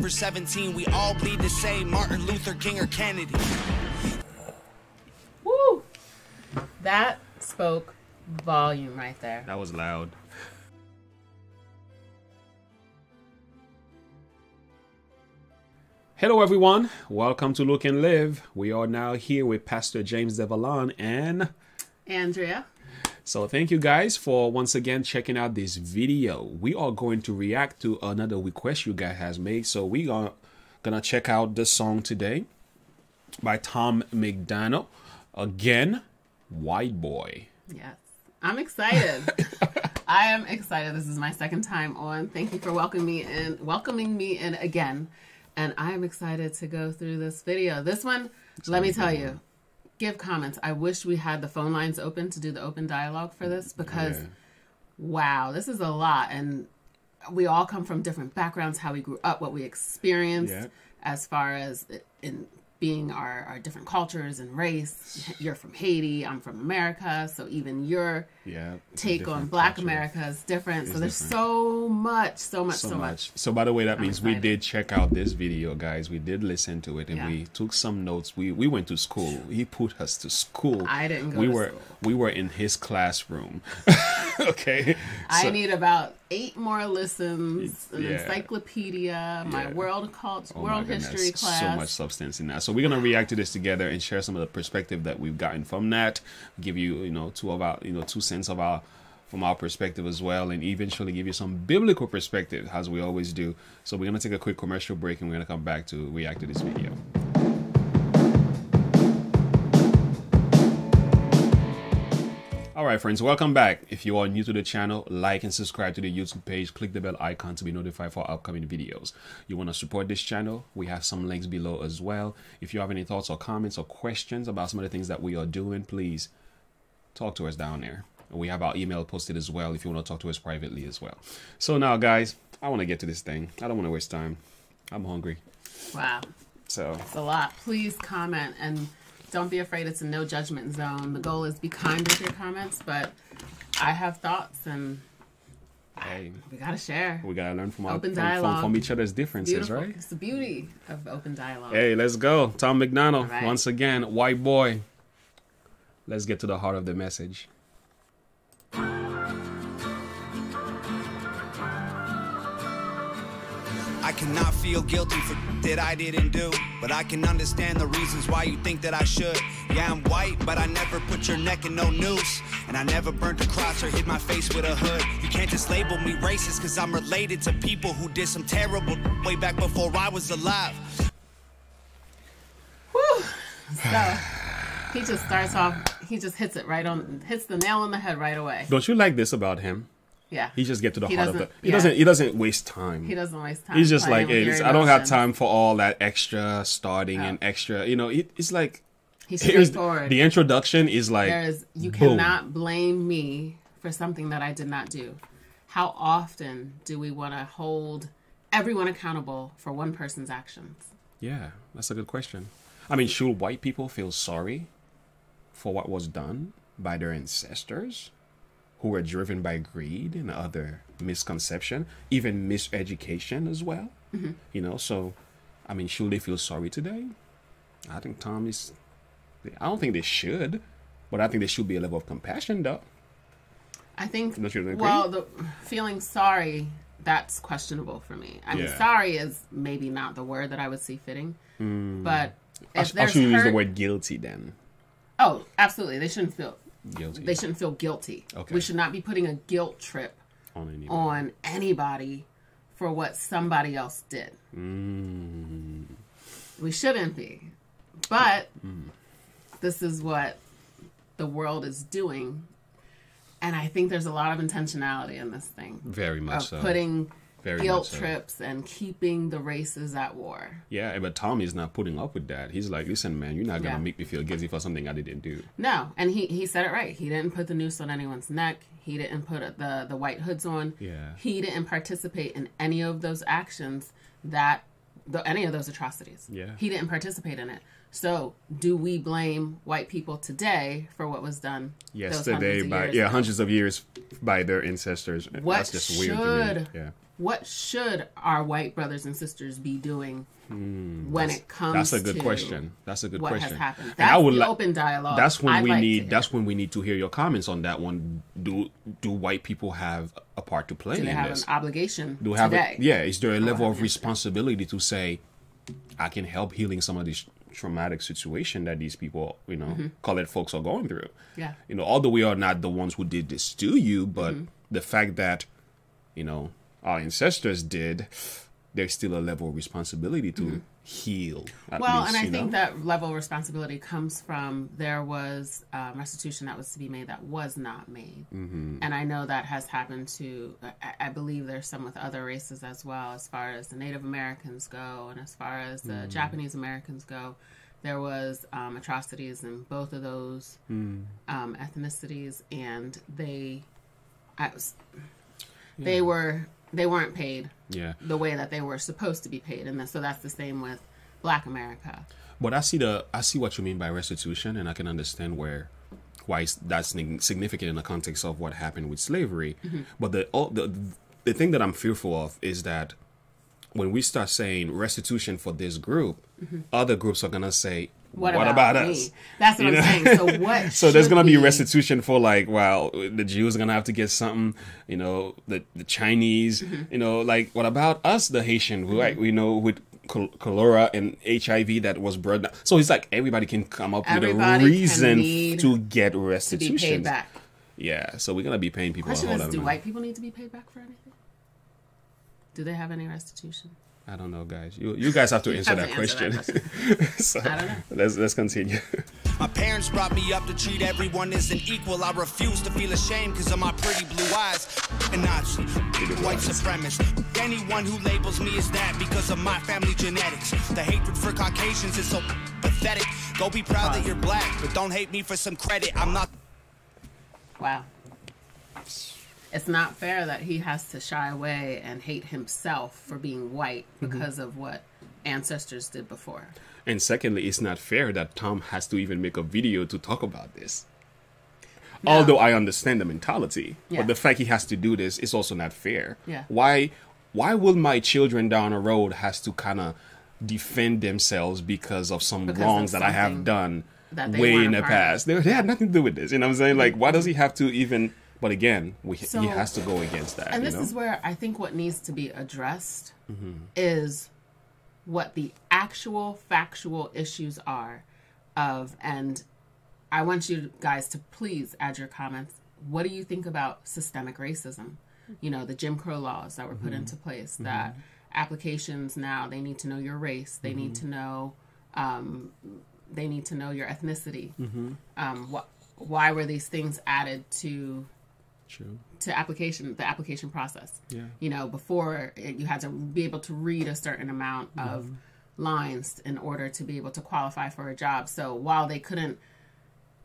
5 or 17, we all bleed the same, Martin Luther King or Kennedy. Woo! That spoke volume right there. That was loud. Hello everyone, welcome to Look and Live. We are now here with Pastor James Devalon and Andrea. So thank you guys for once again checking out this video. We are going to react to another request you guys has made. So we are gonna check out this song today by Tom MacDonald. Again, Whiteboy. Yes, I'm excited. I am excited. This is my second time on. Thank you for welcoming me in again. And I am excited to go through this video. This one, let me tell you, give comments. I wish we had the phone lines open to do the open dialogue for this because, wow, this is a lot. And we all come from different backgrounds, how we grew up, what we experienced as far as in being our different cultures and race. You're from Haiti, I'm from America, so even your take on Black America is different. So there's so much. So by the way, that means we did check out this video, guys. We did listen to it and we took some notes. We went to school. He put us to school. I didn't go to school. We were in his classroom. Okay. I need about 8 more listens, an encyclopedia, my world history class. So much substance in that. So we're gonna react to this together and share some of the perspective that we've gotten from that. Give you, 2 cents of from our perspective as well, and eventually give you some biblical perspective as we always do. So we're gonna take a quick commercial break and we're gonna come back to react to this video. Alright friends, welcome back. If you are new to the channel, like and subscribe to the YouTube page. Click the bell icon to be notified for upcoming videos. You want to support this channel? We have some links below as well. If you have any thoughts or comments or questions about some of the things that we are doing, please talk to us down there. We have our email posted as well if you want to talk to us privately as well. So now guys, I want to get to this thing. I don't want to waste time. I'm hungry. Wow. So it's a lot. Please comment and don't be afraid. It's a no judgment zone. The goal is be kind with your comments, but I have thoughts and we gotta share. We gotta learn from open dialogue from each other's differences, beautiful. Right? It's the beauty of open dialogue. Hey, let's go. Tom MacDonald, once again, Whiteboy. Let's get to the heart of the message. I cannot feel guilty for that I didn't do, but I can understand the reasons why you think that I should. Yeah, I'm white, but I never put your neck in no noose, and I never burnt a cross or hid my face with a hood. You can't just label me racist because I'm related to people who did some terrible way back before I was alive. Whew. So he just starts off, he just hits the nail on the head right away. Don't you like this about him? Yeah. He just get to the heart of it. He doesn't waste time. He doesn't waste time. He's just like, hey, I don't have time for all that extra starting and extra, it's like he's straightforward. The introduction is like you cannot blame me for something that I did not do. How often do we want to hold everyone accountable for one person's actions? Yeah, that's a good question. I mean, should white people feel sorry for what was done by their ancestors, who were driven by greed and other misconception, even miseducation as well? So, I mean, should they feel sorry today? I think I don't think they should, but I think there should be a level of compassion, though. I think, well, the feeling sorry, that's questionable for me. I mean, sorry is maybe not the word that I would see fitting, but if I should use the word guilty then. Oh, absolutely. They shouldn't feel guilty. They shouldn't feel guilty. Okay. We should not be putting a guilt trip on anybody for what somebody else did. We shouldn't be. But this is what the world is doing. And I think there's a lot of intentionality in this thing. Very much so. Putting guilt trips and keeping the races at war. Yeah, but Tommy's not putting up with that. He's like, listen, man, you're not going to make me feel guilty for something I didn't do. No, and he said it right. He didn't put the noose on anyone's neck. He didn't put the white hoods on. Yeah. He didn't participate in any of those actions any of those atrocities. Yeah. He didn't participate in it. So, do we blame white people today for what was done yesterday by hundreds of years by their ancestors? What That's just weird to me. Yeah. what should our white brothers and sisters be doing when it comes to That's a good question. That's a good what question. has happened? And I That's would the open dialogue. That's when I'd we like need. That's when we need to hear your comments on that one. Do white people have a part to play Do they in have this? an obligation Do we have today? yeah? Is there a level of answer. responsibility to say, I can help healing some of these traumatic situation that these people, colored folks are going through? Yeah. Although we are not the ones who did this to you, but Mm-hmm. the fact that, our ancestors did, there's still a level of responsibility to heal. At Well, least, and I think that level of responsibility comes from there was restitution that was to be made that was not made. Mm-hmm. And I know that has happened to, I believe there's some with other races as well, as far as the Native Americans go and as far as the Japanese Americans go. There was atrocities in both of those ethnicities, and they weren't paid the way that they were supposed to be paid, and so that's the same with Black America. But I see what you mean by restitution, and I can understand why that's significant in the context of what happened with slavery. Mm-hmm. But the thing that I'm fearful of is that when we start saying restitution for this group, other groups are gonna say, What about me? us? That's what I'm saying. So what? So there's should gonna be we- restitution for the Jews are gonna have to get something, the Chinese, what about us, the Haitian, we know with cholera and HIV that was brought down. So it's like everybody can come up with a Everybody reason need to get to be restitution. paid back. Yeah, so we're gonna be paying people Question a whole is, lot of do money. white people need to be paid back for anything? Do they have any restitution? I don't know, guys. You guys have to answer have that to answer question. that So, I don't know. let's continue. My parents brought me up to treat everyone as an equal. I refuse to feel ashamed because of my pretty blue eyes. And Nazi, white supremacist. Anyone who labels me as that because of my family genetics. The hatred for Caucasians is so pathetic. Go be proud that you're black, but don't hate me for some credit. I'm not. Wow. It's not fair that he has to shy away and hate himself for being white because of what ancestors did before. And secondly, it's not fair that Tom has to even make a video to talk about this. No. Although I understand the mentality, Yeah. but the fact he has to do this is also not fair. Yeah. Why will my children down the road has to kind of defend themselves because of some Because wrongs of that I have something done that they way weren't in a the part of. past? They had nothing to do with this. You know what I'm saying? Like, why does he have to even... But again, So- he has to go against that. And you this know? is where I think what needs to be addressed is what the actual factual issues are of, and I want you guys to please add your comments. What do you think about systemic racism? The Jim Crow laws that were put into place, that applications now, they need to know your race. They need to know, your ethnicity. Why were these things added to True. the application process? Yeah. Before you had to be able to read a certain amount of lines in order to be able to qualify for a job. So while they couldn't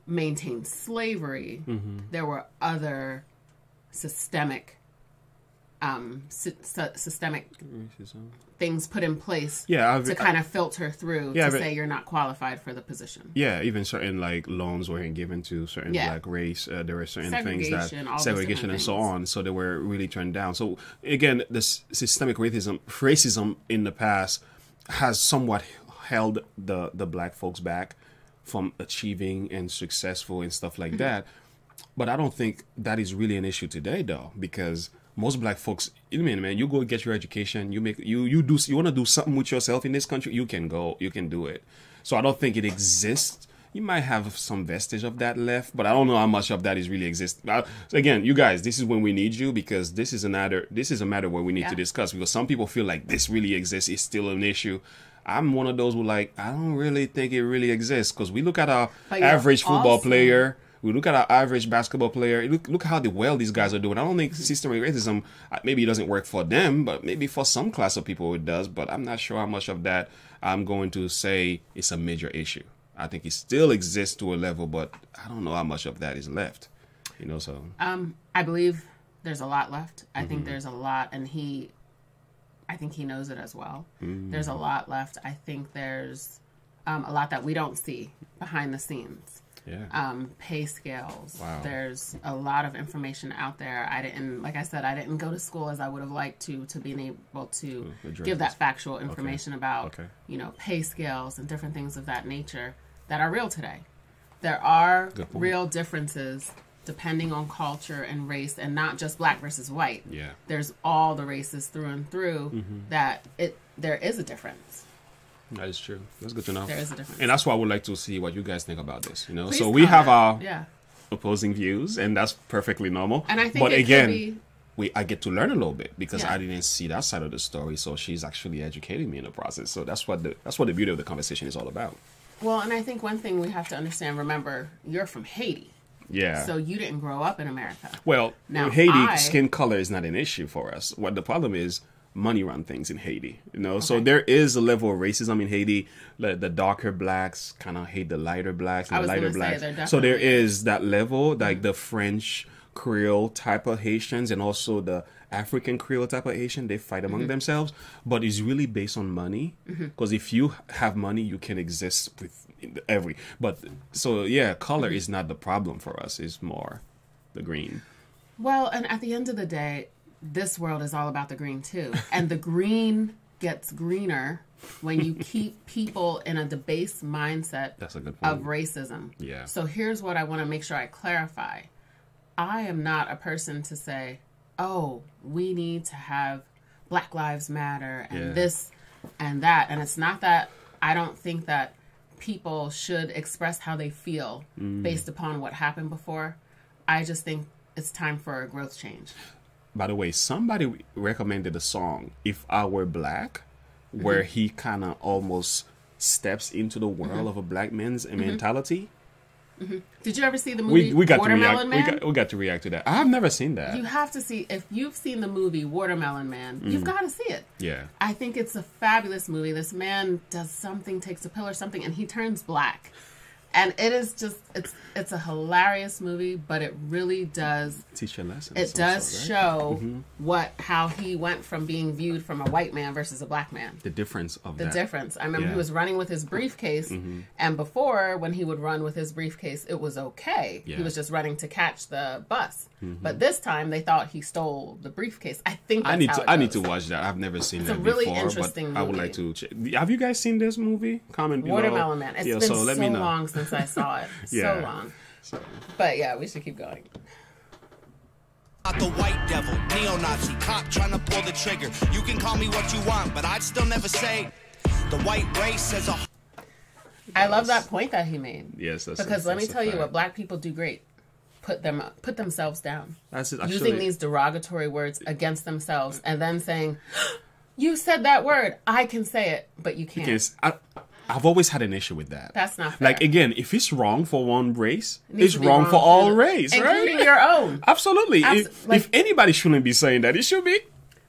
maintain slavery, there were other systemic Racism. things put in place Yeah, to kind of filter through Yeah, to but- say you're not qualified for the position. Yeah, even certain loans were given to certain Yeah. black race. There were certain things Segregation, all that those segregation different and so things. on. So they were really turned down. So again, the systemic racism in the past has somewhat held the black folks back from achieving and successful and stuff like that. But I don't think that is really an issue today, though, because most black folks, man, you go get your education, you want to do something with yourself in this country, you can do it. So I don't think it exists. You might have some vestige of that left, but I don't know how much of that is really exists. So again, you guys, this is when we need you, because this is a matter where we need to discuss, because some people feel like this really exists, it's still an issue. I'm one of those who I don't really think it really exists, because we look at our But you're average football also- player. We look at our average basketball player. Look how well these guys are doing. I don't think systemic racism, maybe it doesn't work for them, but maybe for some class of people it does. But I'm not sure how much of that I'm going to say it's a major issue. I think it still exists to a level, but I don't know how much of that is left. So I believe there's a lot left. I think there's a lot, and I think he knows it as well. There's a lot left. I think there's a lot that we don't see behind the scenes. Yeah. Pay scales. Wow. There's a lot of information out there. Like I said, I didn't go to school as I would have liked to being able to give that factual information about, pay scales and different things of that nature that are real today. There are real differences depending on culture and race, and not just black versus white. Yeah. There's all the races through and through that there is a difference. That is true. That's good to know. There is a difference. And that's why I would like to see what you guys think about this. Please so we have our yeah. opposing views, and that's perfectly normal. And I think but it again, I get to learn a little bit because Yeah. I didn't see that side of the story. So she's actually educating me in the process. So that's what the beauty of the conversation is all about. Well, and I think one thing we have to understand, remember, you're from Haiti. Yeah. So you didn't grow up in America. Well, Now, in Haiti, skin color is not an issue for us. What the problem is, money run things in Haiti. So there is a level of racism in Haiti. The darker blacks kind of hate the lighter blacks, and the lighter blacks. So there is that level, like the French Creole type of Haitians and also the African Creole type of Haitian, they fight among themselves, but it's really based on money. Because if you have money, you can exist with color is not the problem for us. It's more the green. Well, and at the end of the day, this world is all about the green too. And the green gets greener when you keep people in a debased mindset That's a good point. of racism. Yeah. So here's what I want to make sure I clarify. I am not a person to say, oh, we need to have Black Lives Matter and this and that. And it's not that I don't think that people should express how they feel based upon what happened before. I just think it's time for a growth change. By the way, somebody recommended a song, If I Were Black, where he kind of almost steps into the world of a black man's mentality. Did you ever see the movie Watermelon Man? We got to react to that. I've never seen that. You have to see, if you've seen the movie Watermelon Man, you've got to see it. Yeah. I think it's a fabulous movie. This man does something, takes a pill or something, and he turns black. And it is just, it's a hilarious movie, but it really does teach a lesson. It does show how he went from being viewed from a white man versus a black man. The difference of the that. difference. I remember he was running with his briefcase, and before, when he would run with his briefcase, it was okay. Yeah. He was just running to catch the bus. But this time, they thought he stole the briefcase. I think that's I need to watch that. I've never seen that before. It's a really interesting movie. I would like to check. Have you guys seen this movie? Comment below. Watermelon Man. It's been so long since I saw it. Yeah. So long. But yeah, we should keep going. The white devil, neo-Nazi, cop trying to pull the trigger. You can call me what you want, but I'd still never say the white race as a... I love that point that he made. Yes, because let me tell you what black people do great. Put themselves down. That's actually, using these derogatory words against themselves and then saying, you said that word, I can say it, but you can't. I've always had an issue with that. That's not fair. Like, again, if it's wrong for one race, it's wrong for all race, right? Including your own. Absolutely. If anybody shouldn't be saying that, it should be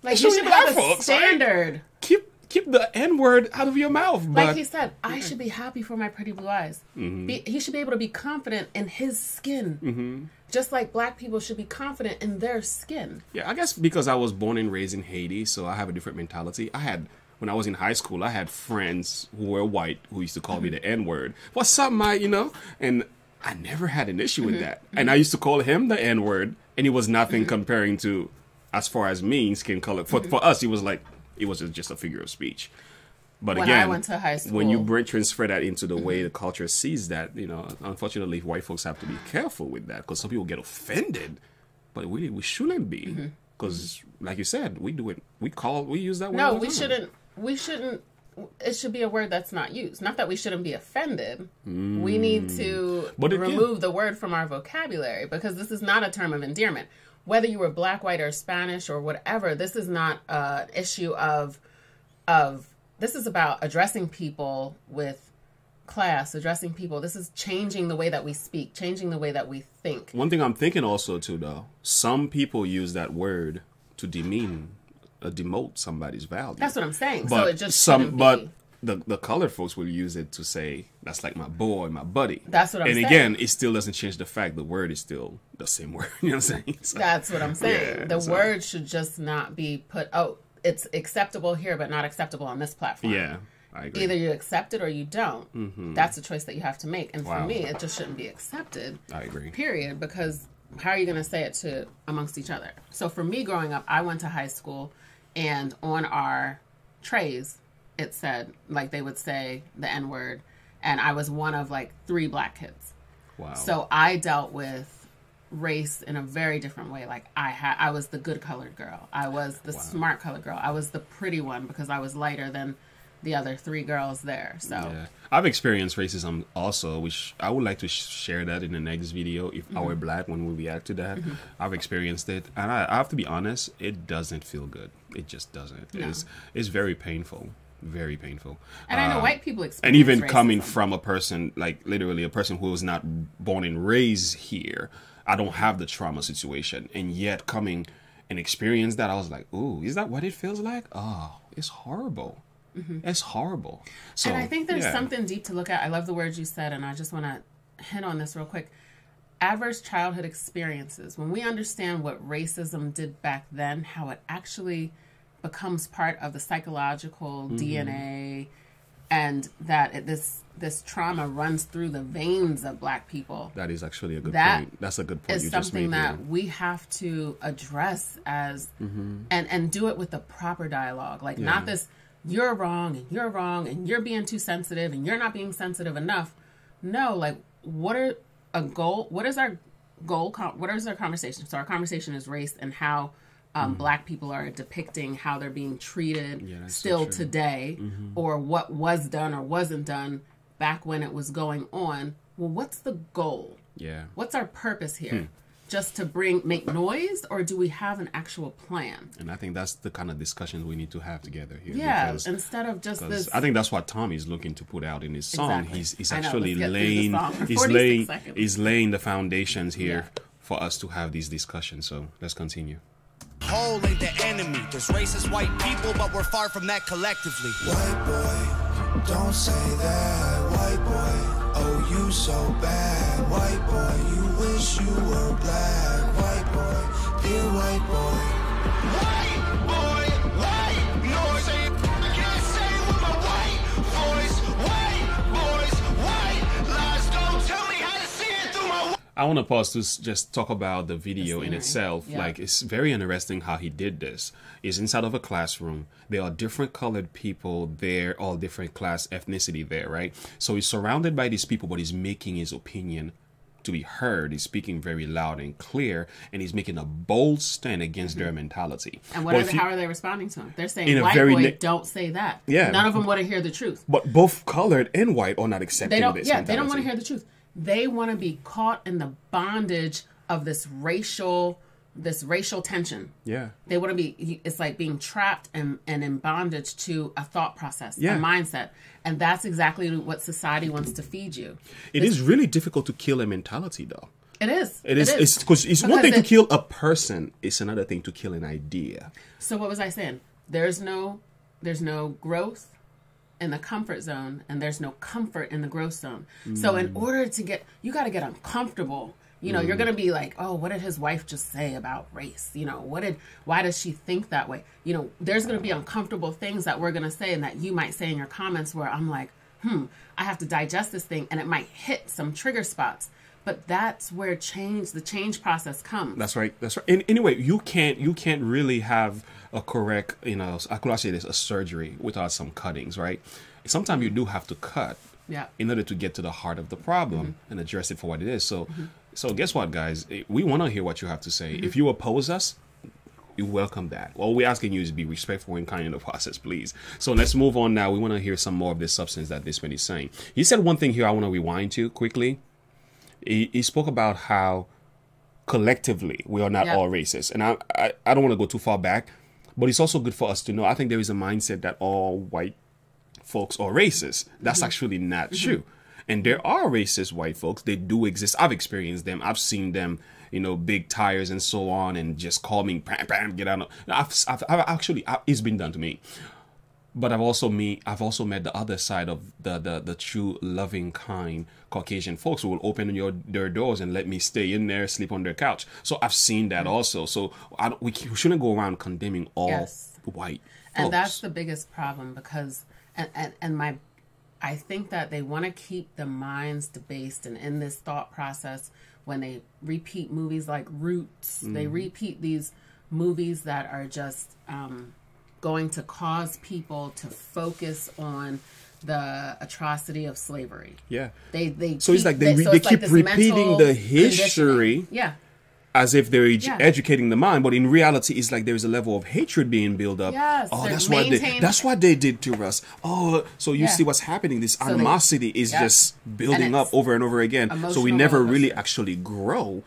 like you should have a standard. Right? Keep the N-word out of your mouth. But, like he said, I should be happy for my pretty blue eyes. He should be able to be confident in his skin. Just like black people should be confident in their skin. Yeah, I guess because I was born and raised in Haiti, so I have a different mentality. When I was in high school, I had friends who were white who used to call me the N-word. What's up, Mike? And I never had an issue with that. And I used to call him the N-word, and it was nothing comparing to, as far as me, skin color. For us, it was just a figure of speech. But when again, I went to high school, when you transfer that into the way the culture sees that, unfortunately, white folks have to be careful with that because some people get offended. But really, we shouldn't be. Because, like you said, we do it. We use that word. No, we shouldn't. We shouldn't. It should be a word that's not used. Not that we shouldn't be offended. We need to remove the word from our vocabulary because this is not a term of endearment. Whether you were black, white, or Spanish or whatever, this is not an issue of. This is about addressing people with class, addressing people. This is changing the way that we speak, changing the way that we think. One thing I'm thinking also too, though, some people use that word to demote somebody's value. That's what I'm saying. But so it just shouldn't be. The colored folks will use it to say that's like my boy, my buddy. That's what I'm saying. And again, it still doesn't change the fact the word is still the same word. You know what I'm saying? So, that's what I'm saying. The word should just not be put. Oh, it's acceptable here, but not acceptable on this platform. Yeah. I agree. Either you accept it or you don't. That's a choice that you have to make. And for me, it just shouldn't be accepted. I agree. Period. Because how are you going to say it to amongst each other? So for me growing up, I went to high school, and on our trays, it said, like, they would say the N-word, and I was one of like 3 black kids. Wow. So I dealt with race in a very different way. Like I was the good colored girl. I was the smart colored girl. I was the pretty one because I was lighter than the other 3 girls there. So yeah. I've experienced racism also, which I would like to share that in the next video if I were black when we react to that. I've experienced it, and I have to be honest, it doesn't feel good. It just doesn't. No. It's very painful. Very painful. And I know white people experience and even racism. Coming from a person, like literally a person who was not born and raised here, I don't have the trauma situation, and yet coming and experience that, I was like, ooh, is that what it feels like? Oh, it's horrible. It's horrible. So, and I think there's something deep to look at. I love the words you said, and I just want to hit on this real quick. Adverse childhood experiences. When we understand what racism did back then, how it actually becomes part of the psychological DNA, and that this trauma runs through the veins of black people. That is actually a good point. That's a good point. Is something that we have to address as and do it with the proper dialogue. Like not this, you're wrong and you're being too sensitive and you're not being sensitive enough. No, like what is our goal? What is our conversation? So our conversation is race and how black people are depicting how they're being treated still today, or what was done or wasn't done back when it was going on. Well, what's the goal? Yeah. What's our purpose here? Just to make noise, or do we have an actual plan? And I think that's the kind of discussions we need to have together here. Yeah, because, instead of just this. I think that's what Tommy's looking to put out in his song. Exactly. He's actually laying the foundations here for us to have these discussions. So let's continue. Whole ain't the enemy. There's racist white people, but we're far from that collectively. White boy, don't say that. White boy, oh you so bad. White boy, you wish you were black. White boy, dear white boy. White boy, white noise. I can't say with my white voice. White boys, white lies. Don't tell me how to see it through my. I want to pause to just talk about the video in itself. Yeah. Like, it's very interesting how he did this. It's inside of a classroom. There are different colored people there, all different class, ethnicity there, right? So he's surrounded by these people, but he's making his opinion to be heard. He's speaking very loud and clear, and he's making a bold stand against their mentality. And how are they responding to him? They're saying, white boy, don't say that. Yeah. None of them want to hear the truth. But both colored and white are not accepting this mentality. They don't want to hear the truth. They want to be caught in the bondage of this racial tension. Yeah. They want to be, it's like being trapped and in bondage to a thought process, a mindset. And that's exactly what society wants to feed you. It is really difficult to kill a mentality, though. It is. It is. Because it's one thing to kill a person. It's another thing to kill an idea. So what was I saying? There's no growth in the comfort zone, and there's no comfort in the growth zone. So in order to you got to get uncomfortable. You know, you're going to be like, oh, what did his wife just say about race? You know, why does she think that way? You know, there's going to be uncomfortable things that we're going to say and that you might say in your comments where I'm like, I have to digest this thing, and it might hit some trigger spots. But that's where the change process comes. That's right. That's right. And anyway, you can't really have a correct, I could say this, a surgery without some cuttings, right? Sometimes you do have to cut in order to get to the heart of the problem and address it for what it is. So guess what, guys? We want to hear what you have to say. If you oppose us, we welcome that. All we're asking you is be respectful and kind in the process, please. So let's move on now. We want to hear some more of this substance that this man is saying. He said one thing here I want to rewind to quickly. He spoke about how collectively we are not all racist. And I don't want to go too far back, but it's also good for us to know. I think there is a mindset that all white folks are racist. That's actually not true. And there are racist white folks. They do exist. I've experienced them. I've seen them, big tires and so on, and just call me, bam, bam, get out. I've actually, it's been done to me. But I've also met the other side of the true loving, kind Caucasian folks who will open their doors and let me stay in there, sleep on their couch. So I've seen that also. So we shouldn't go around condemning all white folks. And that's the biggest problem, because I think that they want to keep the minds debased and in this thought process when they repeat movies like Roots. They repeat these movies that are just going to cause people to focus on the atrocity of slavery. Yeah. They so it's like they keep repeating the history. Yeah. As if they're educating the mind, but in reality, it's like there's a level of hatred being built up. Yes, oh, that's what they did to us. Oh, so you see what's happening. This animosity is just building up over and over again. So we never really actually grow.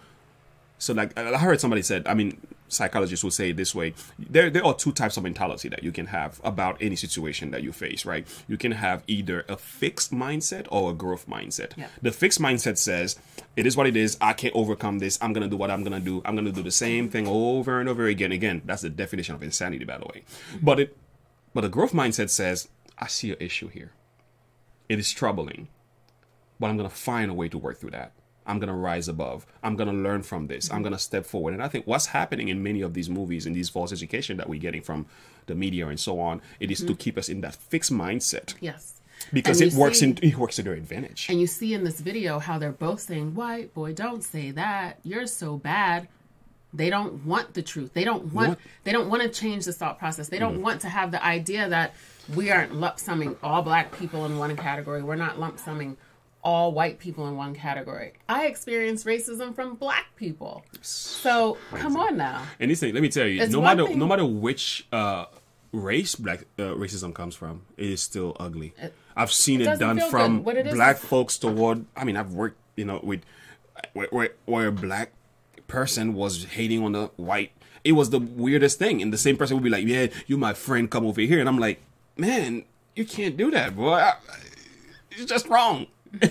So like I heard somebody said, I mean, psychologists would say it this way. There are two types of mentality that you can have about any situation that you face, right? You can have either a fixed mindset or a growth mindset. Yeah. The fixed mindset says, it is what it is. I can't overcome this. I'm going to do what I'm going to do. I'm going to do the same thing over and over again. Again, that's the definition of insanity, by the way. But a growth mindset says, I see an issue here. It is troubling, but I'm going to find a way to work through that. I'm going to rise above. I'm going to learn from this. I'm going to step forward. And I think what's happening in many of these movies and these false education that we're getting from the media and so on, it is to keep us in that fixed mindset. Yes. Because it works to their advantage. And you see in this video how they're both saying, white boy, don't say that. You're so bad. They don't want the truth. They don't want to change the thought process. They don't want to have the idea that we aren't lump summing all black people in one category. We're not lump summing all white people in one category. I experienced racism from black people. So come on now. And this thing, let me tell you, no matter which race black racism comes from, it is still ugly. I've seen it done from black folks toward. I mean, I've worked, with where a black person was hating on the white. It was the weirdest thing, and the same person would be like, "Yeah, you my friend, come over here," and I'm like, "Man, you can't do that, boy. It's just wrong."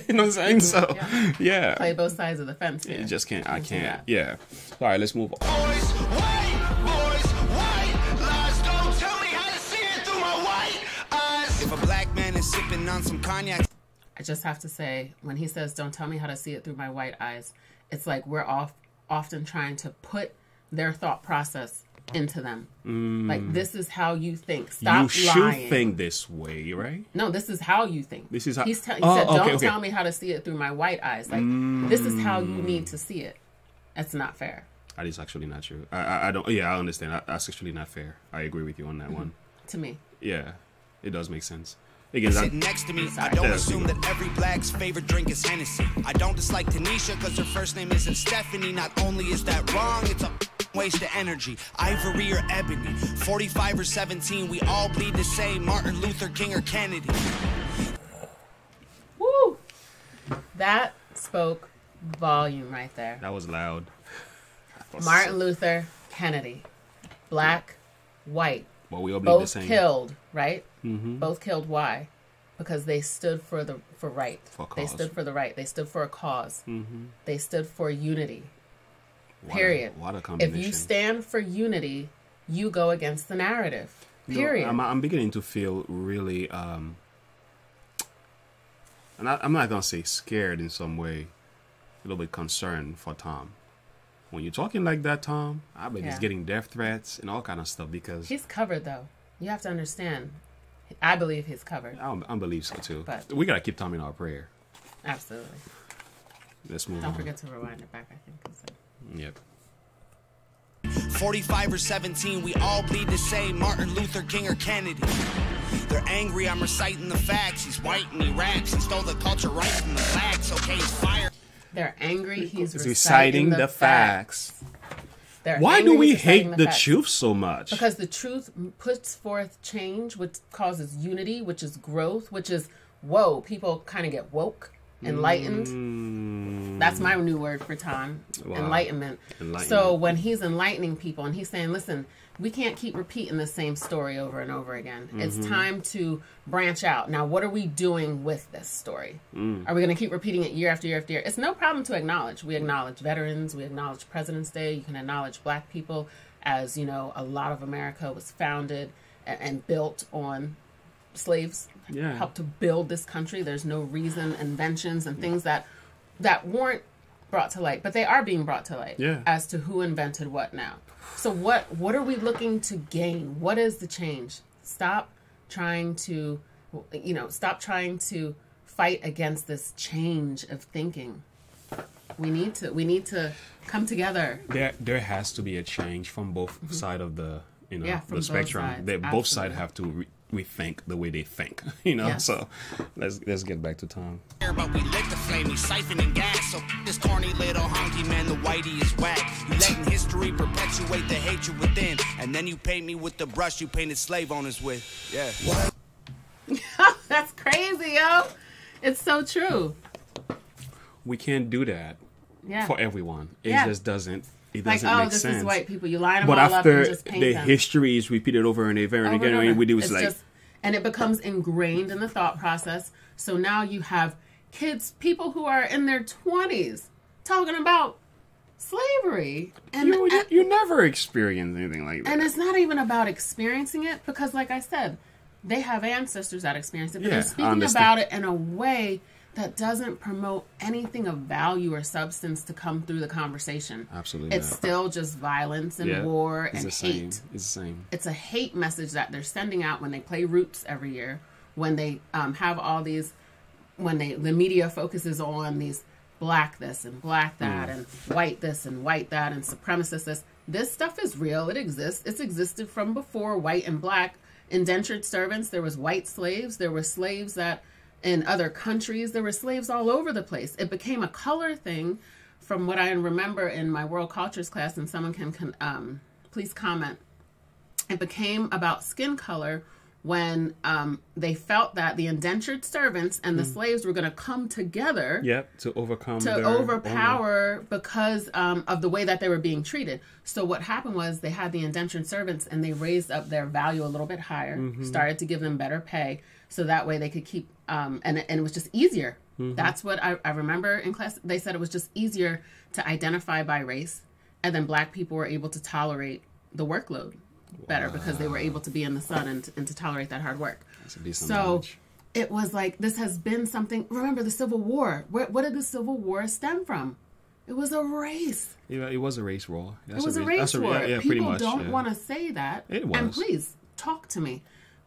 You know what I'm saying? So, yeah. Play both sides of the fence. You just can't. I can't. Yeah. All right, let's move on. Boys, white lies. Don't tell me how to see it through my white eyes. If a black man is sipping on some cognac, I just have to say, when he says, "Don't tell me how to see it through my white eyes," it's like we're often trying to put their thought process into them. Like, this is how you think. Stop lying. You should think this way, right? No, this is how you think. This is how he said, "Don't tell me how to see it through my white eyes." Like, this is how you need to see it. That's not fair. That is actually not true. I don't. Yeah, I understand. That's actually not fair. I agree with you on that one. To me. Yeah, it does make sense. Sitting next to me, I don't assume that every black's favorite drink is Hennessy. I don't dislike Tanisha because her first name isn't Stephanie. Not only is that wrong, it's a waste of energy. Ivory or ebony, 45 or 17, we all bleed the same. Martin Luther King or Kennedy. Woo! That spoke volume right there. That was loud. Martin Luther, Kennedy, black, white. Well, we all bleed the same. Both killed, right? Both killed. Why? Because they stood for right. They stood for the right. They stood for a cause. They stood for unity. Period. What a combination. If you stand for unity, you go against the narrative. Period. I'm beginning to feel really, and I'm not gonna say scared in some way, a little bit concerned for Tom. When you're talking like that, Tom, I bet he's getting death threats and all kind of stuff because he's covered though. You have to understand. I believe he's covered. I believe so too. But we gotta keep Tom in our prayer. Absolutely. Let's move on. Don't forget to rewind it back, I think. Yep. 45 or 17, we all bleed the same. Martin Luther King or Kennedy. They're angry, I'm reciting the facts. He's white and he raps. He stole the culture right from the blacks. Okay, he's fired. They're angry, he's reciting the facts. Why do we hate the truth so much? Because the truth puts forth change, which causes unity, which is growth, which is, whoa, people kind of get woke, enlightened. That's my new word for Tom, enlightenment. So when he's enlightening people and he's saying, listen, we can't keep repeating the same story over and over again. It's time to branch out. Now, what are we doing with this story? Are we going to keep repeating it year after year after year? It's no problem to acknowledge. We acknowledge veterans. We acknowledge President's Day. You can acknowledge black people. As you know, a lot of America was founded and built on slaves. Helped to build this country. There's no reason, inventions and things that weren't brought to light, but they are being brought to light as to who invented what now. So what are we looking to gain? What is the change? Stop trying to you know, stop trying to fight against this change of thinking. We need to come together. There has to be a change from both side of the, you know, the spectrum. Both sides have to rethink the way they think, you know. Yes. So let's get back to Tom. But we lit the flame, we siphoning gas. So this corny little honky man, the whitey is whack. You letting history perpetuate the hatred within, and then you paint me with the brush you painted slave owners with. Yeah. That's crazy, yo. It's so true. We can't do that for everyone. It just doesn't. It like, doesn't make this sense. is white people. You line them but all up and after just paint the them. history is repeated over and over and again, and we do is like, just, and it becomes ingrained in the thought process. So now you have kids, people who are in their 20s, talking about slavery, and you never experienced anything like that. And it's not even about experiencing it, because, like I said, they have ancestors that experienced it, but they're speaking about it in a way that doesn't promote anything of value or substance to come through the conversation. Absolutely. It's still just violence and war and hate. It's the same. It's a hate message that they're sending out when they play Roots every year, when they have all these, when the media focuses on these black this and black that and white this and white that and supremacist this. This stuff is real. It exists. It's existed from before white and black. Indentured servants. There was white slaves. There were slaves that in other countries. There were slaves all over the place. It became a color thing from what I remember in my world cultures class, and someone can please comment. It became about skin color when they felt that the indentured servants and the slaves were going to come together to overcome to overpower because of the way that they were being treated. So what happened was they had the indentured servants and they raised up their value a little bit higher, started to give them better pay, so that way they could keep and it was just easier. That's what I remember in class. They said it was just easier to identify by race, and then black people were able to tolerate the workload better because they were able to be in the sun and to tolerate that hard work. So it was like, this has been something. Remember the Civil War. What did the Civil War stem from? It was a race. Yeah, it was a race war. It was a race war. Yeah, People pretty much, don't want to say that. It was. And please, talk to me.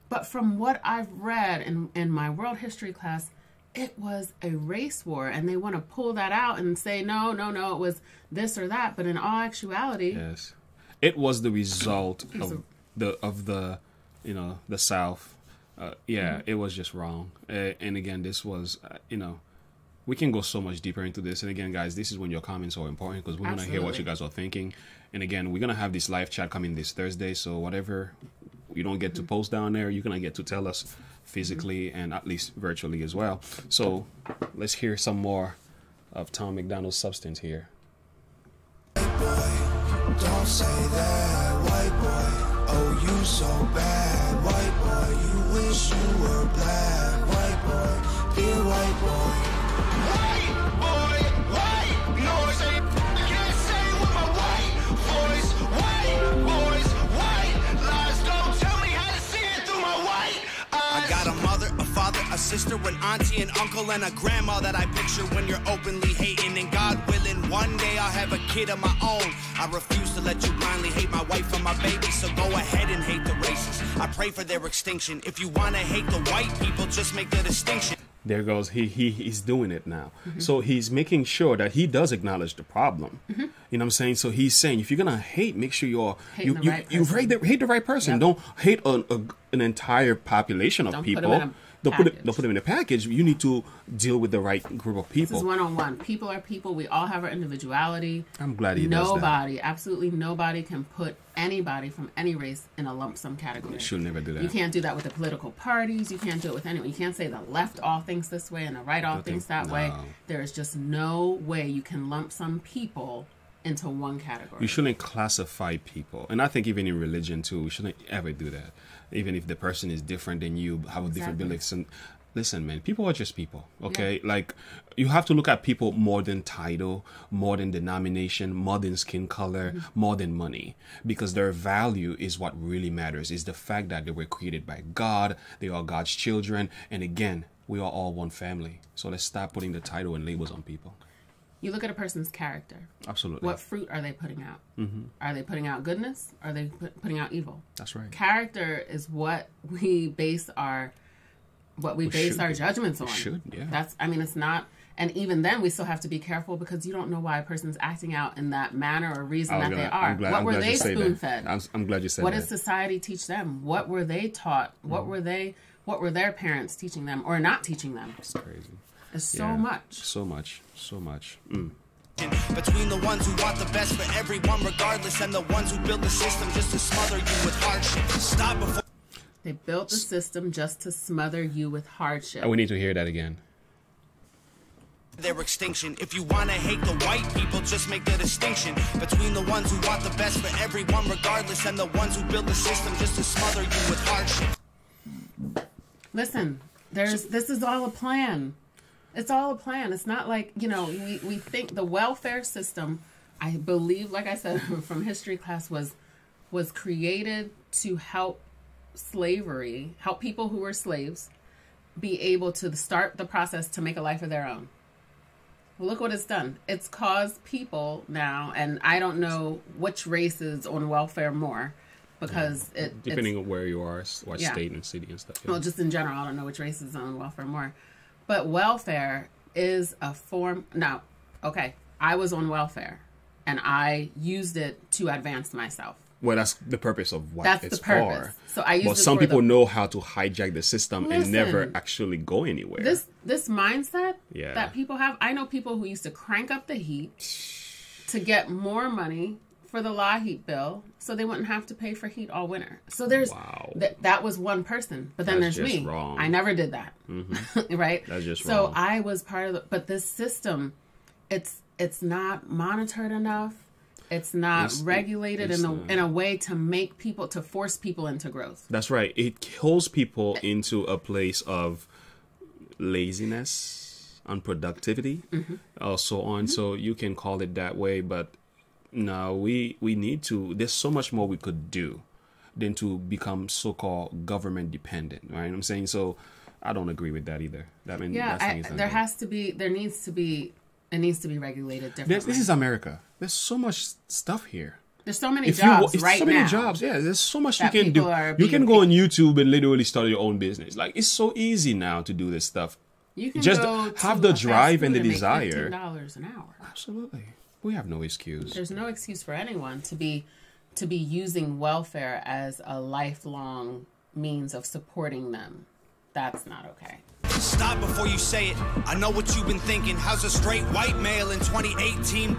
But from what I've read in my world history class, it was a race war. And they want to pull that out and say, no, it was this or that. But in all actuality... Yes. It was the result of the you know, the South. It was just wrong. And again, this was, you know, we can go so much deeper into this. And again, guys, this is when your comments are important, because we want to hear what you guys are thinking. And again, we're going to have this live chat coming this Thursday. So whatever you don't get to post down there, you're going to get to tell us physically and at least virtually as well. So let's hear some more of Tom MacDonald's substance here. Don't say that, white boy. Oh, you so bad, white boy. You wish you were black, white boy. Dear white boy. White boy, white noise. I can't say with my white voice. White boys, white lies. Don't tell me how to see it through my white eyes. I got a mother, a father, a sister, an auntie, an uncle, and a grandma that I picture when you're openly hating. And God willing, one day I'll have a kid of my own. I refuse to let you blindly hate my wife and my baby, so go ahead and hate the races. I pray for their extinction. If you want to hate the white people, just make the distinction. There goes, he's doing it now. So he's making sure that he does acknowledge the problem. You know what I'm saying? So he's saying, if you're gonna hate, make sure you hate the right person. Don't hate an entire population of people. Don't put them in a package. You need to deal with the right group of people. This is one-on-one. People are people. We all have our individuality. I'm glad he does that. Nobody, absolutely nobody can put anybody from any race in a lump sum category. You should never do that. You can't do that with the political parties. You can't do it with anyone. You can't say the left all thinks this way and the right all thinks that way. There is just no way you can lump some people into one category. You shouldn't classify people. And I think even in religion too, we shouldn't ever do that. Even if the person is different than you, have different beliefs. And listen, man, people are just people, okay? Yeah. Like, you have to look at people more than title, more than denomination, more than skin color, more than money. Because their value is what really matters, is the fact that they were created by God, they are God's children, and again, we are all one family. So let's stop putting the title and labels on people. You look at a person's character. Absolutely. What fruit are they putting out? Are they putting out goodness? Or are they putting out evil? That's right. Character is what we base our we base our judgments on. Should, yeah. That's, I mean, it's not, and even then we still have to be careful because you don't know why a person's acting out in that manner or reason that they are. What were they spoon-fed? I'm glad you said that. What did society teach them? What were they taught? What were their parents teaching them or not teaching them? It's crazy. It's so much. So much. Between the ones who want the best for everyone regardless and the ones who build the system just to smother you with hardship. Stop before They built the system just to smother you with hardship. We need to hear that again. their extinction. If you want to hate the white people, just make the distinction between the ones who want the best for everyone regardless and the ones who build the system just to smother you with hardship. Listen, this is all a plan. It's all a plan. It's not like, we think the welfare system, I believe, like I said from history class, was created to help help people who were slaves be able to start the process to make a life of their own. Look what it's done. It's caused people now, and I don't know which race is on welfare more, because depending on where you are, what state and city and stuff. Yeah. Well, just in general, I don't know which race is on welfare more. But welfare is a form. Now, okay, I was on welfare, and I used it to advance myself. Well, that's the purpose of what that's it's the purpose. for. So I use but some people know how to hijack the system and never actually go anywhere. This mindset Yeah. that people have. I know people who used to crank up the heat to get more money for the law heat bill, so they wouldn't have to pay for heat all winter. So there's that was one person, but then That's there's just me. wrong. I never did that, right? That's just so wrong. I was part of but this system, it's not monitored enough. It's not regulated in a way to force people into growth. That's right. It kills people into a place of laziness, unproductivity, so on. So you can call it that way, but no, we need to. There's so much more we could do than to become so-called government dependent. Right? I'm saying so. I don't agree with that either. It needs to be regulated differently. This is America. There's so much stuff here. There's so many jobs right now. So many jobs. Yeah, there's so much you can do. You can go on YouTube and literally start your own business. Like, it's so easy now to do this stuff. You can just go have the drive and the make desire. $15 an hour. Absolutely. We have no excuse. There's no excuse for anyone to be using welfare as a lifelong means of supporting them. That's not okay. Stop before you say it. I know what you've been thinking. How's a straight white male in 2018?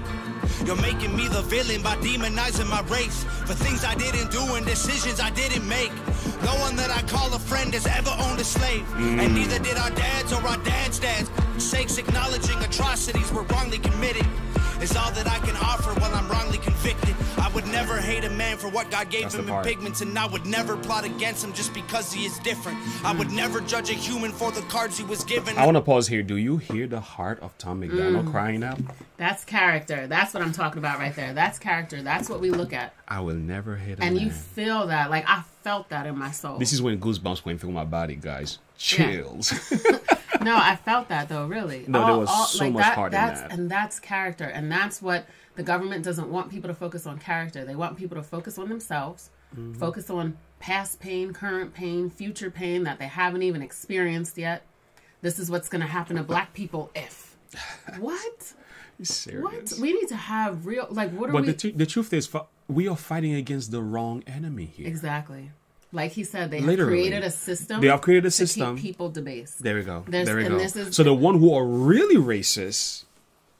You're making me the villain by demonizing my race for things I didn't do and decisions I didn't make. No one that I call a friend has ever owned a slave, and neither did our dads or our dads' dads. Sakes acknowledging atrocities were wrongly committed is all that I can offer while I'm wrongly convicted. I would never hate a man for what God gave him in pigments, and I would never plot against him just because he is different. I would never judge a human for the cards he was given. I want to pause here. Do you hear the heart of Tom MacDonald crying out? That's character. That's what I'm talking about right there. That's character. That's what we look at. I will never hate a man. And you feel that. Like, I felt that in my soul. This is when goosebumps went through my body, guys. Chills. Yeah. No, I felt that though, really. No, there was so much heart in that. And that's character. And that's what the government doesn't want people to focus on character. They want people to focus on themselves, focus on past pain, current pain, future pain that they haven't even experienced yet. This is what's going to happen to black people if. What? You're serious? What? We need to have real, what are we? But the truth is, we are fighting against the wrong enemy here. Exactly. Like he said, they have created a system. They have created a system to keep people debased. There we go. This so the one who are really racist,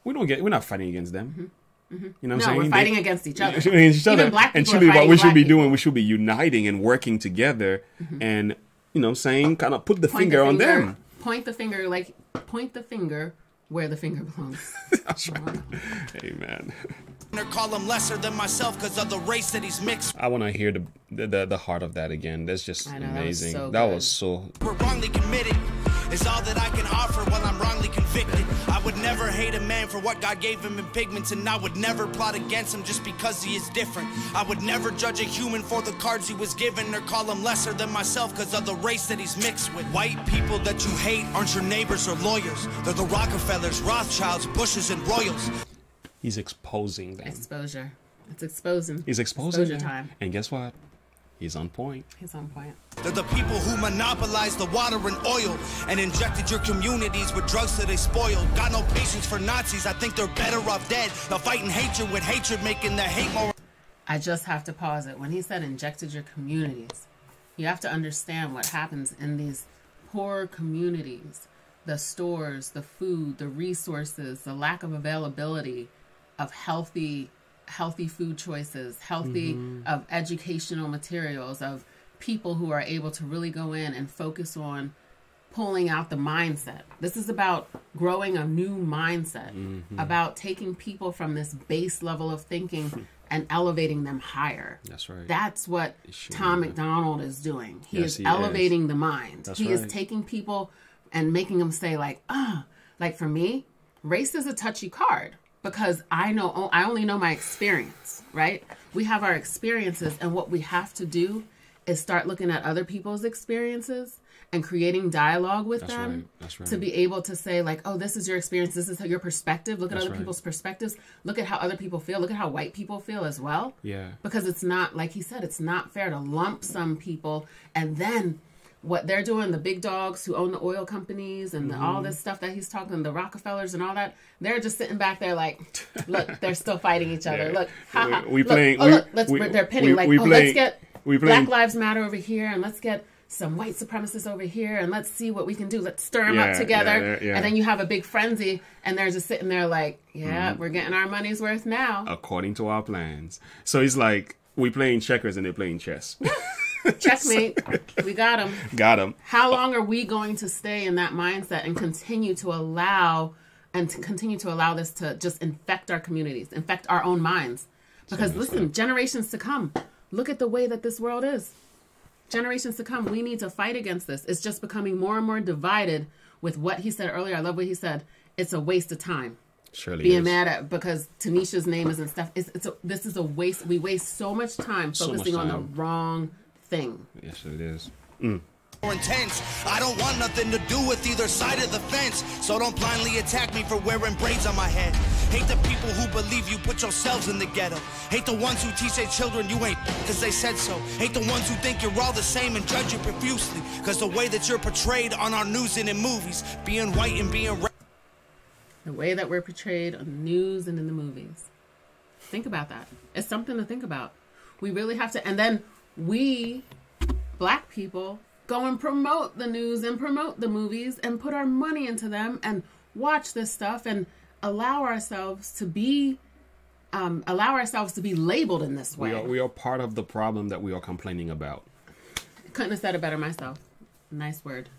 we're not fighting against them. You know what I'm saying? We're fighting against each other. Even black people and should be what we should be doing. We should be uniting and working together, and kind of put the finger on them. Point the finger where the finger belongs. That's right. Amen. Call him lesser than myself because of the race that he's mixed. I want to hear the heart of that again. That's just amazing. That was so. We're wrongly committed is all that I can offer while I'm wrongly convicted. I would never hate a man for what God gave him in pigments, and I would never plot against him just because he is different. I would never judge a human for the cards he was given or call him lesser than myself because of the race that he's mixed with. White people that you hate aren't your neighbors or lawyers. They're the Rockefellers, Rothschilds, Bushes, and Royals. He's exposing them. Exposure. It's exposing. He's exposing Exposure them. time. And guess what? He's on point. He's on point. They're the people who monopolized the water and oil and injected your communities with drugs that they spoiled. Got no patience for Nazis. I think they're better off dead. They're fighting hatred with hatred, making the hate more. I just have to pause it. When he said injected your communities, you have to understand what happens in these poor communities. The stores, the food, the resources, the lack of availability of healthy food choices, of educational materials, of people who are able to really go in and focus on pulling out the mindset. This is about growing a new mindset, about taking people from this base level of thinking and elevating them higher. That's right. That's what Tom MacDonald is doing. He is elevating the mind. He is taking people and making them say like, like for me, race is a touchy card because I only know my experience, right? We have our experiences, and what we have to do is start looking at other people's experiences and creating dialogue with them to be able to say like, oh, this is your experience. This is your perspective. Look at other people's perspectives. Look at how other people feel. Look at how white people feel as well. Yeah. Because it's not, like he said, it's not fair to lump some people and then what they're doing, the big dogs who own the oil companies and all this stuff that he's talking, the Rockefellers and all that, they're just sitting back there like, look, they're still fighting each other. Look, they're pinning let's get Black Lives Matter over here and let's get some white supremacists over here and let's see what we can do. Let's stir them up together. And then you have a big frenzy and they're just sitting there like, we're getting our money's worth now. According to our plans. So it's like we playing checkers and they're playing chess. Checkmate. We got him. Got him. How long are we going to stay in that mindset and continue to allow this to just infect our communities, infect our own minds? Because listen, generations to come, look at the way that this world is. Generations to come, we need to fight against this. It's just becoming more and more divided with what he said earlier. I love what he said. It's a waste of time. Surely being mad at because Tanisha's name isn't stuff. This is a waste. We waste so much time focusing on the wrong thing. Yes, it is. More intense. I don't want nothing to do with either side of the fence, so don't blindly attack me for wearing braids on my head. Hate the people who believe you put yourselves in the ghetto. Hate the ones who teach their children you ain't because they said so. Hate the ones who think you're all the same and judge you profusely because the way that you're portrayed on our news and in movies, being white and being the way that we're portrayed on the news and in the movies. Think about that. It's something to think about. We really have to. And then we, Black people, go and promote the news and promote the movies and put our money into them and watch this stuff and allow ourselves to be labeled in this way. We are part of the problem that we are complaining about. Couldn't have said it better myself. Nice word.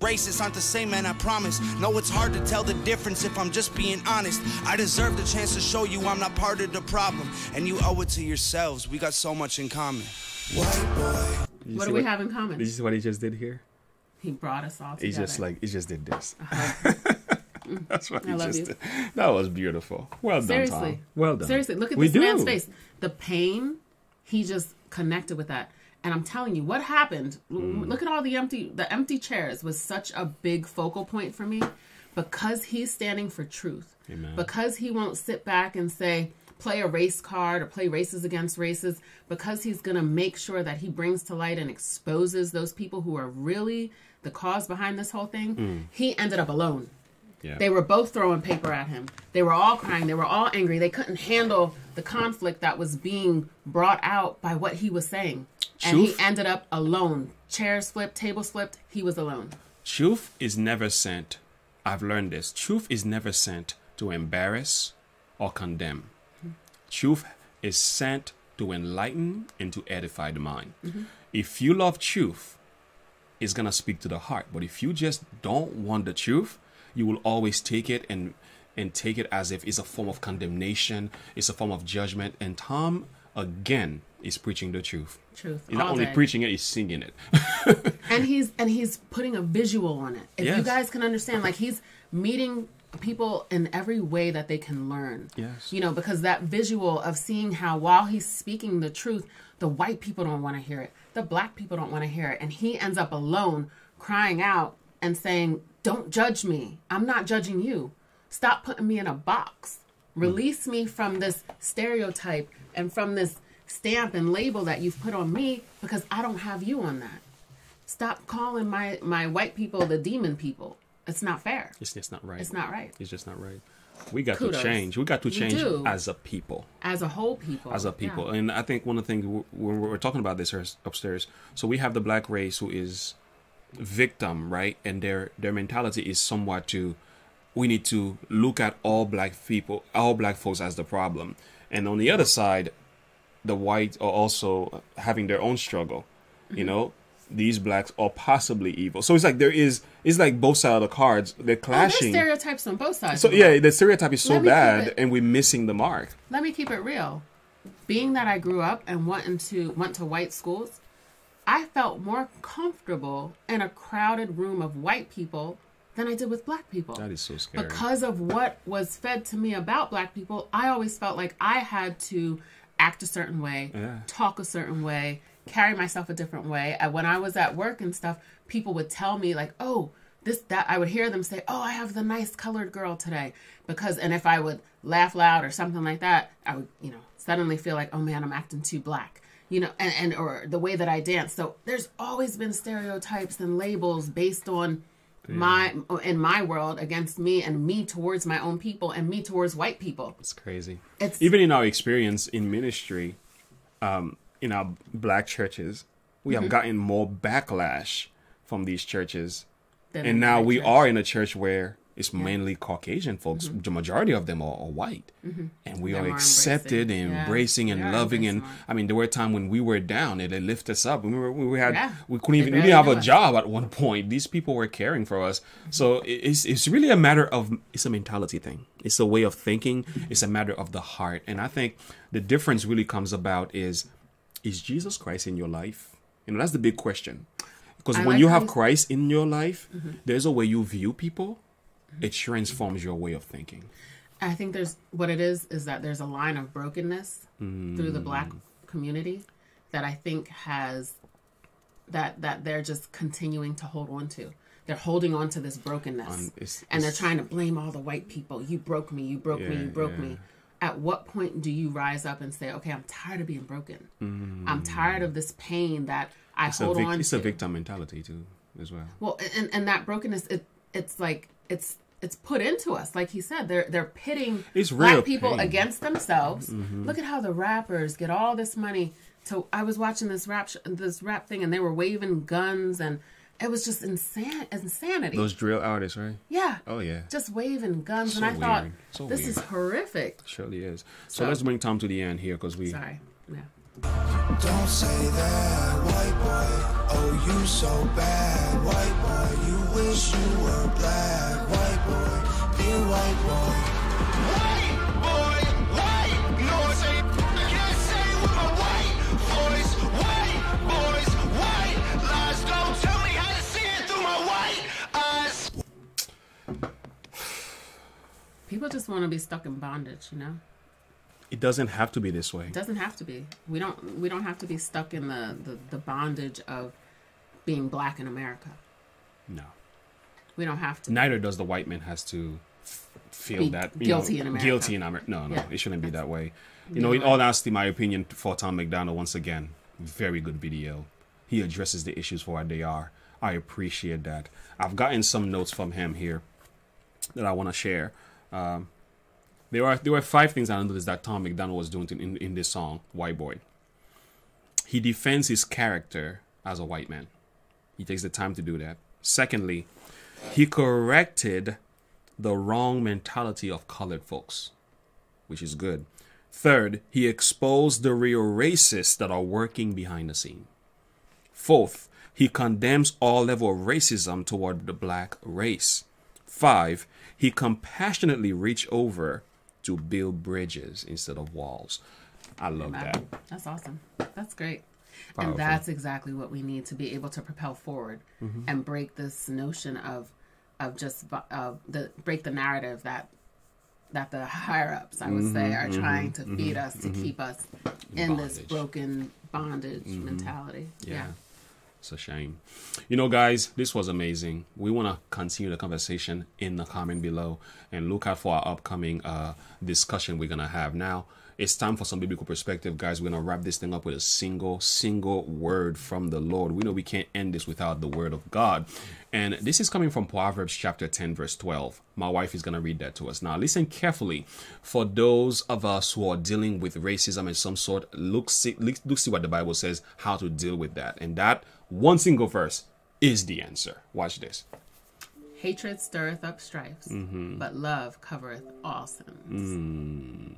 Racists aren't the same, man, I promise. No, it's hard to tell the difference if I'm just being honest. I deserve the chance to show you I'm not part of the problem. And you owe it to yourselves. We got so much in common. White boy. What do we have in common? This is what he just did here? He brought us all together. He just did this. That's what he just did. That was beautiful. Well done, Tom. Well done. Seriously, look at this man's face. The pain, he just connected with that. And I'm telling you, what happened, look at all the empty chairs was such a big focal point for me because he's standing for truth. Amen. Because he won't sit back and say, play a race card or play races against races, because he's going to make sure that he brings to light and exposes those people who are really the cause behind this whole thing. He ended up alone. Yeah. They were both throwing paper at him. They were all crying. They were all angry. They couldn't handle the conflict that was being brought out by what he was saying. And he ended up alone. Chairs flipped, tables flipped. He was alone. Truth is never sent. I've learned this. Truth is never sent to embarrass or condemn. Truth is sent to enlighten and to edify the mind. If you love truth, it's going to speak to the heart. But if you just don't want the truth, you will always take it and take it as if it's a form of condemnation. It's a form of judgment. And Tom, again, is preaching the truth. He's not only preaching it, he's singing it. and he's putting a visual on it. If you guys can understand, like he's meeting people in every way that they can learn. Yes. You know, because that visual of seeing how while he's speaking the truth, the white people don't want to hear it. The Black people don't want to hear it. And he ends up alone crying out and saying, don't judge me. I'm not judging you. Stop putting me in a box. Release me from this stereotype and from this stamp and label that you've put on me because I don't have you on that. Stop calling my white people the demon people. It's not fair. It's just not right. It's not right. It's just not right. We got Kudos. to change. We got to change do. as a people. As a whole people. As a people. Yeah. And I think one of the things when we're talking about this upstairs, so we have the black race who is victim, right? And their mentality is somewhat to, we need to look at all black people, all black folks as the problem. And on the other side, the whites are also having their own struggle. Mm-hmm. You know, these blacks are possibly evil. So it's like it's like both sides of the cards. They're clashing. There's stereotypes on both sides. So yeah, the stereotype is so bad and we're missing the mark. Let me keep it real. Being that I grew up and went to white schools, I felt more comfortable in a crowded room of white people than I did with black people. That is so scary. Because of what was fed to me about black people, I always felt like I had to act a certain way, talk a certain way, carry myself a different way. And when I was at work and stuff, people would tell me like, oh, this, that. I would hear them say, oh, I have the nice colored girl today. And if I would laugh loud or something like that, I would, suddenly feel like, oh man, I'm acting too black, or the way that I dance. So there's always been stereotypes and labels based on in my world against me and me towards my own people and me towards white people. It's crazy. Even in our experience in ministry, in our black churches, we have gotten more backlash from these churches. And now we are in a church where it's mainly Caucasian folks. The majority of them are white. And we are accepted and embracing and loving. And I mean, there were a time when we were down and they lift us up. We couldn't even, we didn't have a job at one point. These people were caring for us. So it's really a matter of, it's a mentality thing. It's a way of thinking. It's a matter of the heart. And I think the difference really comes about is Jesus Christ in your life? That's the big question. Because when you have Christ in your life, there's a way you view people. It transforms your way of thinking. I think what it is that there's a line of brokenness through the black community that I think has that they're just continuing to hold on to. They're holding on to this brokenness, and they're trying to blame all the white people. You broke me. You broke me. You broke me. At what point do you rise up and say, okay, I'm tired of being broken. I'm tired of this pain that I hold on to. It's a victim mentality too, as well. Well, and that brokenness, it's like, it's put into us. Like he said, they're pitting black people against themselves. Look at how the rappers get all this money. I was watching this rap thing, and they were waving guns, and it was just insanity. Those drill artists, right? Yeah. Oh yeah. Just waving guns, so and I thought this is horrific. It surely is. So let's bring Tom to the end here, because we. Sorry. Yeah. Don't say that, white boy. Oh, you so bad, white boy. You wish you were black, white boy. Be a white boy. White boy, white. No, I can't say with my white voice. White boys, white lies. Don't tell me how to see it through my white eyes. People just want to be stuck in bondage, It doesn't have to be this way. It doesn't have to be. We don't have to be stuck in the bondage of being black in America. No. We don't have to. Neither does the white man has to feel that guilty in America. Guilty in America. No, it shouldn't be that way. In all honesty, my opinion for Tom MacDonald, once again, very good video. He addresses the issues for what they are. I appreciate that. I've gotten some notes from him here that I want to share. There were 5 things I noticed that Tom MacDonald was doing in this song, Whiteboy. He defends his character as a white man. He takes the time to do that. Secondly, he corrected the wrong mentality of colored folks, which is good. Third, he exposed the real racists that are working behind the scene. Fourth, he condemns all level of racism toward the black race. 5, he compassionately reached over to build bridges instead of walls. I love that. That's awesome. That's great. Powerful. And that's exactly what we need to be able to propel forward and break this notion of break the narrative that the higher ups, I would say, are trying to feed us to keep us in this broken bondage mentality. Yeah. It's a shame. Guys, this was amazing. We want to continue the conversation in the comment below and look out for our upcoming discussion we're going to have. Now, it's time for some biblical perspective, guys. We're going to wrap this thing up with a single word from the Lord. We know we can't end this without the word of God. And this is coming from Proverbs chapter 10, verse 12. My wife is going to read that to us. Now, listen carefully. For those of us who are dealing with racism in some sort, look see what the Bible says, how to deal with that. And that one single verse is the answer. Watch this. Hatred stirreth up strifes, but love covereth all sins.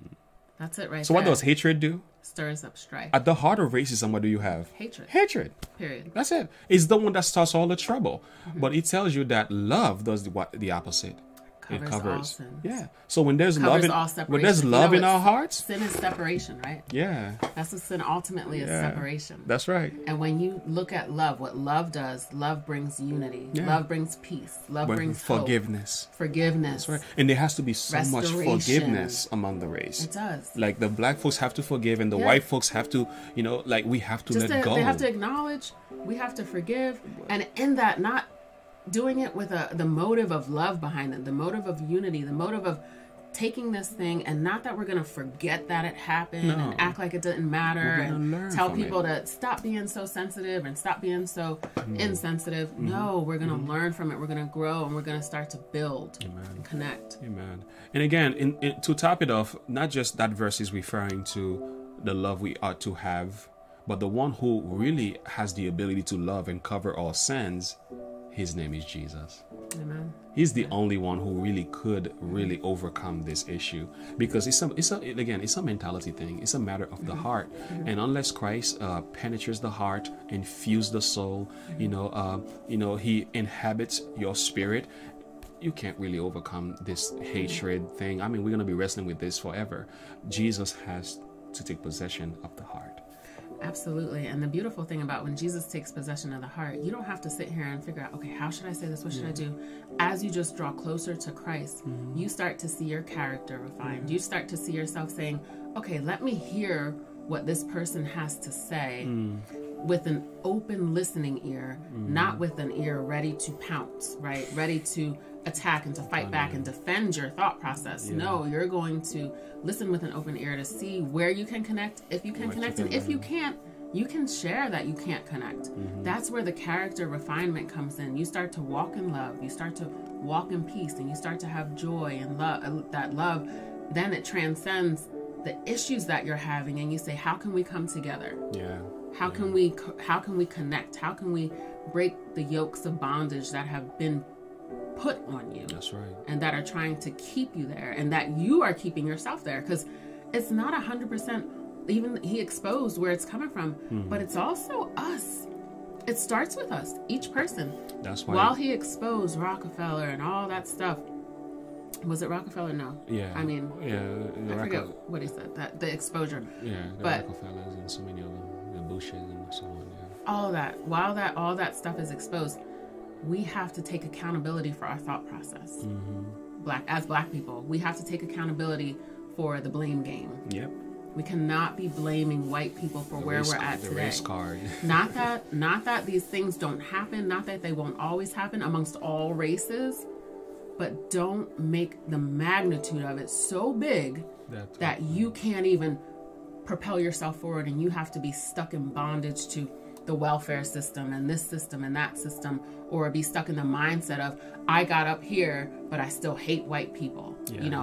That's it right So there. what does hatred do? Stirs up strife. At the heart of racism, what do you have? Hatred. Hatred. Period. That's it. It's the one that starts all the trouble. But it tells you that love does the opposite. Covers it covers all sins. Yeah. So when there's Covers all love, separation. when there's love in our hearts, sin is separation, right? yeah, That's what sin ultimately is, separation. that's right. And when you look at love, what love does, love brings unity. Yeah. Love brings peace. Love brings forgiveness. hope. Forgiveness. That's right. And there has to be so much Restoration. forgiveness among the race. It does. Like the black folks have to forgive, and the white folks have to, like we have to let go. They have to acknowledge, we have to forgive, and in that, not doing it with the motive of love behind it, the motive of unity, the motive of taking this thing, and not that we're going to forget that it happened and act like it didn't matter and tell people to stop being so sensitive and stop being so insensitive. No, we're going to learn from it. We're going to grow, and we're going to start to build and connect. Amen. And again, to top it off, not just that verse is referring to the love we ought to have, but the one who really has the ability to love and cover all sins. His name is Jesus. Amen. He's the only one who really could overcome this issue, because it's a mentality thing. It's a matter of the heart, and unless Christ penetrates the heart, infuse the soul, he inhabits your spirit, you can't really overcome this hatred thing. I mean, we're going to be wrestling with this forever. Jesus has to take possession of the heart. Absolutely. And the beautiful thing about when Jesus takes possession of the heart, you don't have to sit here and figure out, okay, how should I say this? What should I do? As you just draw closer to Christ, you start to see your character refined. You start to see yourself saying, okay, let me hear what this person has to say with an open listening ear, not with an ear ready to pounce, right? Ready to attack and to fight back and defend your thought process. No, you're going to listen with an open ear to see where you can connect, if you can connect, and if you can't, you can share that you can't connect. That's where the character refinement comes in. You start to walk in love, you start to walk in peace, and you start to have joy and love. That love, then it transcends the issues that you're having, and you say, how can we come together? How can we connect? How can we break the yokes of bondage that have been put on you? That's right. And that are trying to keep you there, and that you are keeping yourself there, because it's not 100%. Even he exposed where it's coming from, but it's also us. It starts with us, each person. That's why. While he exposed Rockefeller and all that stuff, was it Rockefeller? No. Yeah. I mean, I forget what he said. That the exposure. Yeah. The but Rockefellers and so many of them, the Bushes and so on. Yeah. All that. While all that stuff is exposed, we have to take accountability for our thought process. As black people, we have to take accountability for the blame game. Yep. We cannot be blaming white people for where we're at today. The race card. Not that these things don't happen, not that they won't always happen amongst all races, but don't make the magnitude of it so big that you can't even propel yourself forward, and you have to be stuck in bondage to the welfare system and this system and that system, or be stuck in the mindset of, I got up here, but I still hate white people.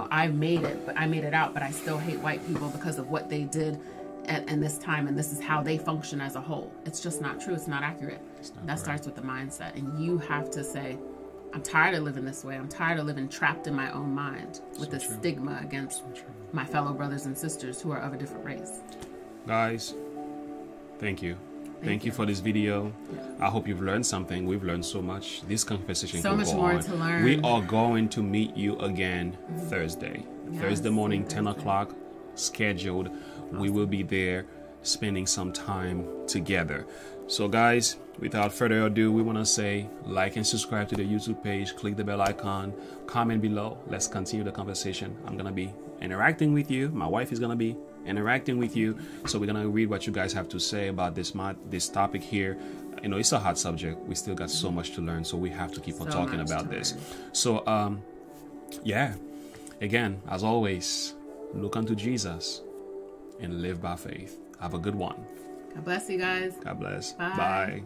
I made it out, but I still hate white people because of what they did at this time, and this is how they function as a whole. It's just not true. It's not accurate. That starts with the mindset, and you have to say, I'm tired of living this way. I'm tired of living trapped in my own mind with this stigma against my fellow brothers and sisters who are of a different race. Guys, thank you. Thank you for this video. I hope you've learned something. We've learned so much. This conversation so can much go more on. to learn. We are going to meet you again Thursday. Thursday morning, 10 o'clock, scheduled. Awesome. We will be there spending some time together. So guys, without further ado, we want to say like and subscribe to the YouTube page. Click the bell icon. Comment below. Let's continue the conversation. I'm going to be interacting with you. My wife is going to be interacting with you, so we're gonna read what you guys have to say about this topic here. It's a hot subject. We still got so much to learn, so we have to keep on talking about this. So again, as always, look unto Jesus, and live by faith. Have a good one. God bless you guys. God bless. Bye. Bye.